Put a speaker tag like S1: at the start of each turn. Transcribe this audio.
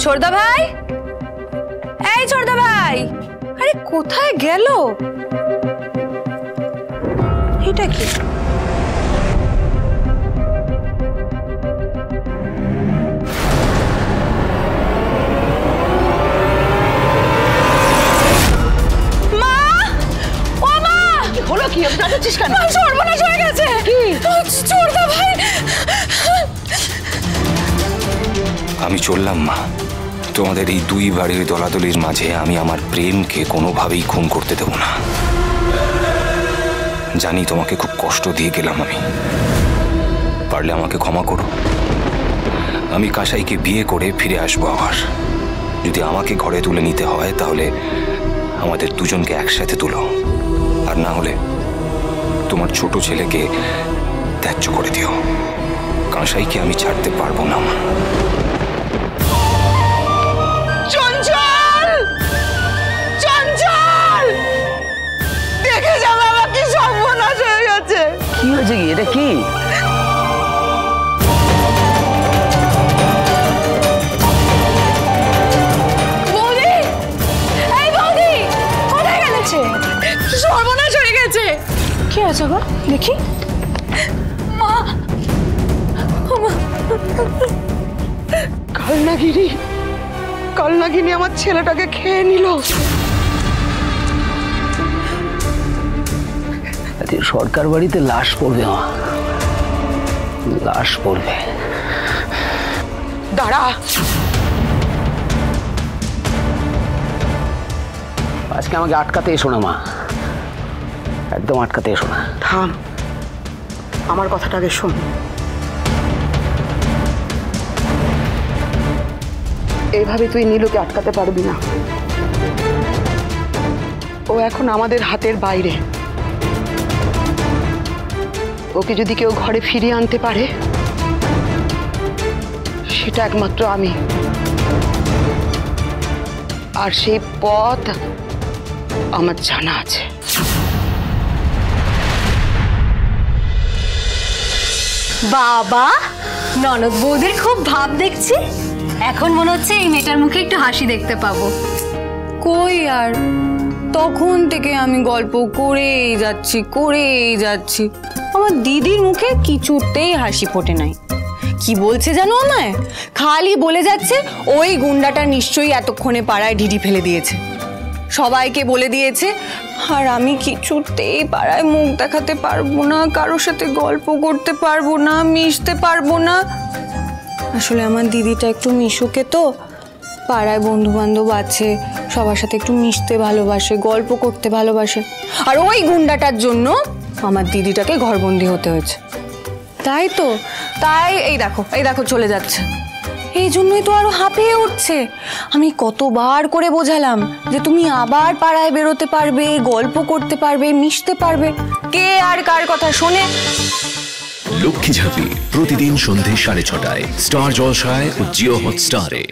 S1: ছোটদা ভাই, এই ছোটদা ভাই, আরে কোথায় গেল? এটা কি?
S2: হলো কি? ডাকছিস কেন?
S1: সর্বনাশ হয়ে গেছে। ছোটদা ভাই,
S3: আমি চললাম মা। তোমাদের এই দুই বাড়ির দলাদলির মাঝে আমি আমার প্রেমকে কোনোভাবেই খুন করতে দেব না। জানি তোমাকে খুব কষ্ট দিয়ে গেলাম আমি, পারলে আমাকে ক্ষমা করো। আমি কাসাইকে বিয়ে করে ফিরে আসবো আবার। যদি আমাকে ঘরে তুলে নিতে হয় তাহলে আমাদের দুজনকে একসাথে তুলো, আর না হলে তোমার ছোট ছেলেকে ত্যায্য করে দিও। কাসাইকে আমি ছাড়তে পারবো না মা।
S2: চঞ্চল, চঞ্চল, দেখে যা বাবা, কি সর্বনাশ হয়ে গেছে। কি হয়েছে? কি এটা? কি
S1: বৌদি, এই বৌদি, কোথায় গেছে? সর্বনাশ হয়ে গেছে। কি আছে গো? দেখি। মা,
S2: কালনাগিনী, কালনাগিনী আমার ছেলেটাকে খেয়ে নিল। সরকার বাড়িতে লাশ পড়বে, মা, লাশ পড়বে। দাঁড়া, আজকে আমাকে আটকাতে এসো না মা, একদম আটকাতে এসো না। থাম, আমার কথাটাকে শোন। এইভাবে তুই নীলুকে আটকাতে পারবি না। ও এখন আমাদের হাতের বাইরে। ওকে যদি কেউ ঘরে ফিরিয়ে আনতে পারে সেটা একমাত্র আমি, আর সেই পথ আমার জানা আছে।
S1: বাবা, ননদ বৌদির খুব ভাব দেখছি। এখন মনে হচ্ছে এই মেয়েটার মুখে একটু হাসি দেখতে পাবো। কই আর, তখন থেকে আমি গল্প করেই যাচ্ছি, আমার দিদির মুখে কিছুতেই হাসি ফোটে নাই। কি বলছে জানো আমায়? খালি বলে যাচ্ছে ওই গুন্ডাটা নিশ্চয়ই এতক্ষণে পাড়ায় ঢিঢি ফেলে দিয়েছে, সবাইকে বলে দিয়েছে। আর আমি কিছুতেই পাড়ায় মুখ দেখাতে পারবো না, কারোর সাথে গল্প করতে পারবো না, মিশতে পারবো না। আসলে আমার দিদিটা একটু মিশুকে, তো পাড়ায় বন্ধু বান্ধব আছে, সবার সাথে একটু মিশতে ভালোবাসে, গল্প করতে ভালোবাসে। আর ওই গুন্ডাটার জন্য আমার দিদিটাকে ঘরবন্দি হতে হয়েছে। তাই এই দেখো চলে যাচ্ছে। এই জন্যই তো আরো হাঁপিয়ে উঠছে। আমি কতবার করে বোঝালাম যে তুমি আবার পাড়ায় বেরোতে পারবে, গল্প করতে পারবে, মিশতে পারবে। কে আর কার কথা শোনে?
S4: লক্ষ্মী ঝাঁপি প্রতিদিন সন্ধে 6:30টায় স্টার জলসায় ও জিও হটস্টারে।